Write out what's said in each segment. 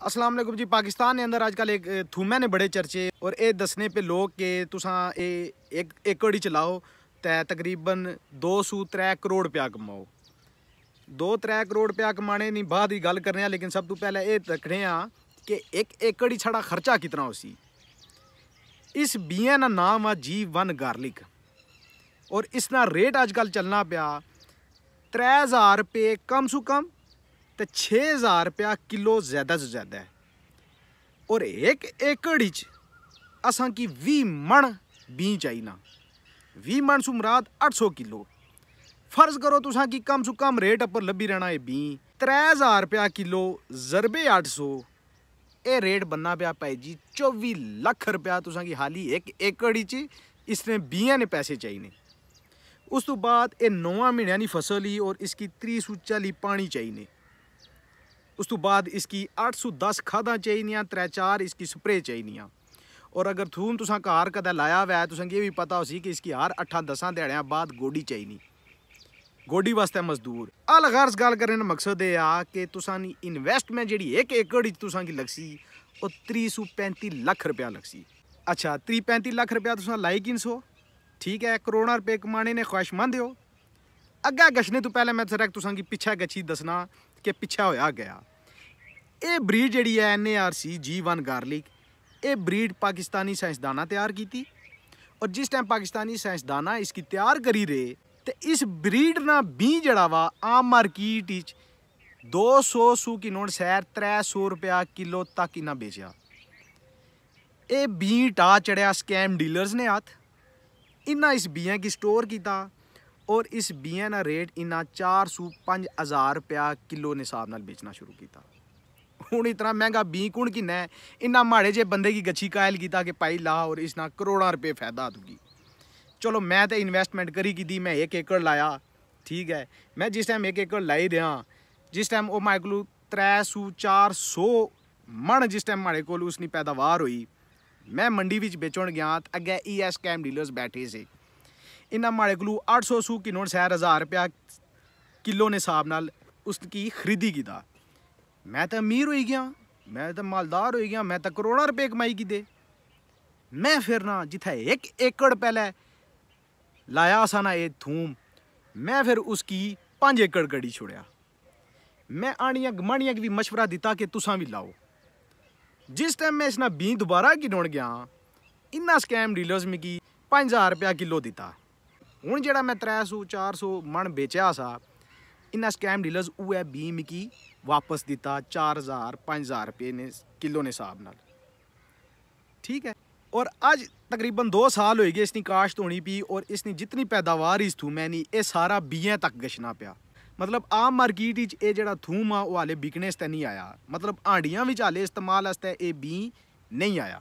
अस्सलाम वालेकुम जी। पाकिस्तान के अंदर आजकल एक थूमै ने बड़े चर्चे और ये दसने पे लोग कि तुसा एक एकड़ ही चलाओ तो तकरीबन 2-3 करोड़ रुपया कमाओ। 2-3 करोड़ रुपया कमाने नहीं बाद ही गल करने, लेकिन सब तो पहले ये रखने कि एक एकड़ ही छड़ा खर्चा कितना हो सी। इस बिया का नाम आ G1 गार्लिक और इसना रेट आजकल चलना पाया 3000 रुपये कम सु कम तो 6000 रुपया किलो ज़्यादा से ज़्यादा है। और एक एकड़ असा की 20 मन बी चाहिए ना। 20 मन सु मुराद 800 किलो। फर्ज करो तुसा की कम सु कम रेट पर लभी रहना है बी 3000 रुपया किलो ज़रबे 800 ये रेट बनना पाया भाई जी 24 लाख रुपया तुसा की हाली एक एकड़ इसने बिया ने पैसे चाहिए। उस तो बाद ये 9 महीनों की फसल ही और इसकी 30-40 पानी चाहिए। उस तो बाद इसकी 810 खादा चाहिए, 3-4 इसकी स्प्रे चाहिए। और अगर थूम तुसा घर कदा लाया हुआ है तुसा ये भी पता हो सी कि इसकी हर 8-10 दिहाड़ियां बाद गोडी चाहिए। गोडी वास्ते मजदूर अल गर्ज गल करने का मकसद ये आ कि तुसा नी इन्वेस्टमेंट जी एक एकड़ तुसा की लगसी और 30-35 लाख रुपया लगसी। अच्छा 30-35 लाख रुपया तुसा लाई किन सो ठीक है। करोड़ा रुपये कमाने ने ख्वाहिशमंद हो। अग्गे गछने तो पहले मैं सिर्फ तुसा की पिछा गछी दसना कि पिछा होया गया। ये ब्रीड जी है NARC G1 गार्लिक, ये ब्रीड पाकिस्तानी साइंसदाना तैयार की थी। और जिस टाइम पाकिस्तानी साइंसदाना इसकी तैयार करी रहे तो इस ब्रीड ना बी जड़ा वा आम मार्केट 200 सू की नोट सैर 300 रुपया किलो तक इन्हें बेचा। ये बी टा चढ़िया स्कैम डीलर्स ने हाथ इन्हें इस बिया की स्टोर किया और इस बिया का रेट इन्हें 4-5 रुपया किलो ने हिसाब नाल बेचना शुरू किया। हूँ इतना महंगा बी कुण कि है इन्ना माड़े जे बंदे की गच्छी कायल किया कि पाई ला और इसना करोड़ा रुपये फायदा दूगी। चलो मैं तो इन्वेस्टमेंट करी की दी, मैं 1 एकड़ लाया ठीक है। मैं जिस टाइम 1 एकड़ लाई रहा जिस टाइम वो मारे को 300-400 मन जिस टाइम माड़े को उसकी पैदावार हुई मैं मंडी में बेचण गया अगे ES स्कैम डीलर्स बैठे से इन्ना माड़े को 800 सू की नोट 1000 रुपया किलो ने हिसाब नाल उसकी खरीदी की था। मैं तो अमीर हो गया, मैं तो मालदार हो गया, मैं तो करोड़ा रुपये कमाई की दे। मैं फिर ना जिथे 1 एकड़ पहले लाया सा ना ये थूम मैं फिर उसकी 5 एकड़ गड़ी छोड़िया। मैं आनिया गमानिया की भी मशवरा दिता कि तुसा भी लाओ। जिस टाइम मैं इसना बी दोबारा गिनोण गया इन्ना स्कैम डीलर्स में की 5000 रुपया किलो दिता। हूँ जरा मैं 300-400 मन बेचा सा इन्ना स्कैम डीलर्स वो बी मिकी वापस दिता 4000-5000 रुपये ने किलो ने हिसाब नाल ठीक है। और आज तकरीबन 2 साल हो गए इसकी काश्त होनी पी और इसकी जितनी पैदावार इस थूमै नी ये सारा बिया तक गछना पाया। मतलब आम मार्केट ये जड़ा थूम आ वो हाले बिकने आस्ते नहीं आया, मतलब हांडियां विच हाले इस्तेमाल आस्ते ये बी नहीं आया।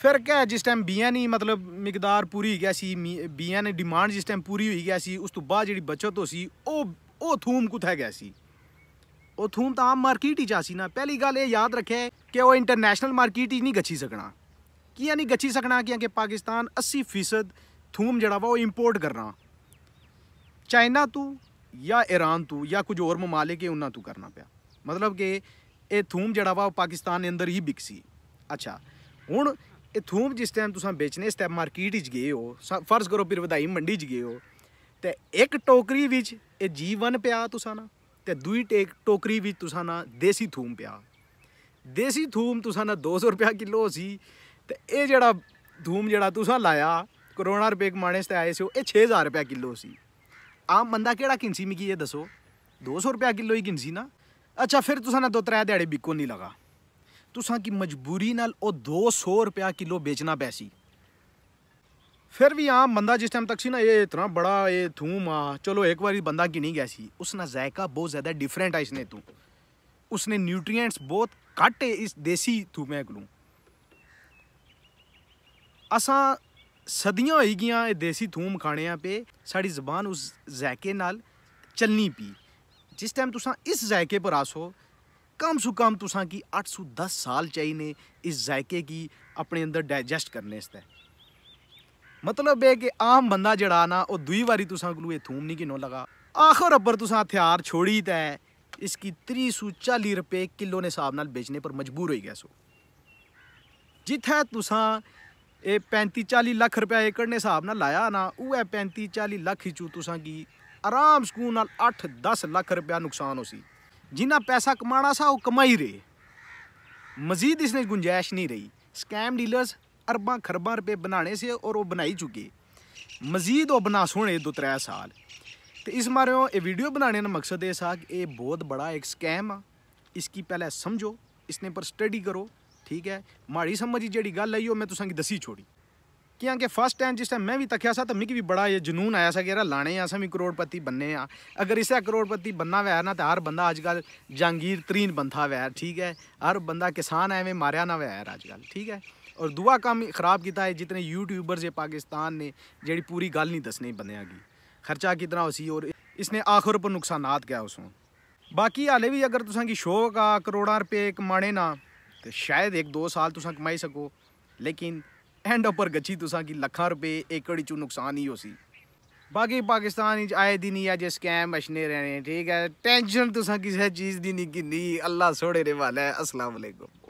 फिर क्या जिस टाइम बिया नहीं मतलब मिकदार पूरी हो गया सी, बिया ने डिमांड जिस टाइम पूरी हो गया सी उस तो बाद जी बचत हो सी ओ थूम कुत्थे गया सी। वो थूम तो आम मार्केट ही सी ना। पहली गल ये याद रखे कि वो इंटरनेशनल मार्केट ही नहीं गच्छी सकना। किया नहीं गच्छी सकना क्योंकि पाकिस्तान 80% थूम जड़ा वा वो इंपोर्ट करना चाइना तू या ईरान तू या कुछ और ममालिक है उन्ना तू करना पाया। मतलब कि ये थूम जड़ा वा पाकिस्तान के अंदर ही बिकसी। अच्छा हुण ये थूम जिस टाइम तुसा बेचने इस टाइम मार्केट गए हो फर्ज करो फिर वधाई मंडी गए हो तो एक टोकरी विच ये G1 पिया तुसा ना ते दूई टोकरी विच तुसा ना देसी थूम पिया। देसी थूम तुसा ना 200 रुपया किलो सी ते ये जड़ा थूम जड़ा तुसा लाया करोड़ा रुपये कमाने से आए सो ये 6000 रुपया किलो सी। आम बंदा केड़ा किनसी मिगी ये दसो 200 रुपया किलो ही किनसी ना। अच्छा फिर तुसा ना 2-3 दिहाड़े बिको नहीं लगा तुसा की मजबूरी नाल ओ 200 रुपया किलो बेचना पैसी। फिर भी आम बंदा जिस टाइम तक सी ना ये इतना बड़ा ये थूम आ चलो एक बार बंदा गिनी गया सी उसना जायका बहुत ज़्यादा डिफरेंट है इसने तू उसने न्यूट्रिएंट्स बहुत घट है इस देसी थूमै कोलों। असा सदियां हो गई देसी थूम खाने पे साड़ी जबान उस जायके नाल चलनी पी। जिस टाइम तुसा इस जायके पर आसो कम सु कम तुसा की 810 साल चाहिए इस जायके की अपने अंदर डाइजेस्ट करने से। मतलब है कि आम बंदा जड़ा ना वो दुई बारी तुसा को ये थूम नहीं गिनो लगा। आखिर अब्बर तुसा हथियार छोड़ी तै इसकी 340 रुपए किलो ने हिसाब नाल बेचने पर मजबूर हो गया सो। जिथे तुसा ये 35-40 लाख रुपया एकड़ ने हिसाब नाल लाया ना, वो 35-40 लाख चू तुसा की आराम सुकून नाल 8-10 लाख रुपया नुकसान हो सी। जिन्ना पैसा कमाना सा वो कमा ही रहे, मजीद इसने गुंजाइश नहीं रही। स्कैम डीलर्स अरबा खरबा रुपये बनाने से और वो बना ही चुके, मजीद वो बना सोने 2-3 साल। तो इस मारे ये वीडियो बनाने का मकसद ये सा कि ये बहुत बड़ा एक स्कैम आ, इसकी पहले समझो, इसने पर स्टडी करो, ठीक है। माड़ी समझ जी गल आई मैं तुसा की दसी छोड़ी कि फर्स्ट टाइम जिस टाइम मैं भी तकिया सा तो मिगी भी बड़ा ये जनून आया सा कि यार लाने अस भी करोड़पति बनने आ। अगर इसे करोड़पति बनना वै ना तो हर बंदा अजकल जहांगीर तरीन बनता वै, ठीक है। हर बंदा किसान एवं मारिया ना वै अजकल, ठीक है। और दुआ काम खराब किया है जितने यूट्यूबर्स है पाकिस्तान ने, जी पूरी गल नहीं दसनी बंदियां की खर्चा कितना उसी और इसने आखिर पर नुकसानात क्या उसमें। बाकी हाले भी अगर तुसा की शौक आ करोड़ा रुपये कमाने ना तो शायद 1-2 साल तुसा कमाई सको, लेकिन एंड उपर गच्छी तुसा की लखा रुपये एकड़ चू नुकसान ही हो सी। बाकी पाकिस्तान आए दिन ही अज स्कैम अछने रहने, ठीक है। टेंशन तुसा किसी चीज़ की नहीं गिनी, अल्लाह सोड़े रे वाला है। अस्सलाम वालेकुम।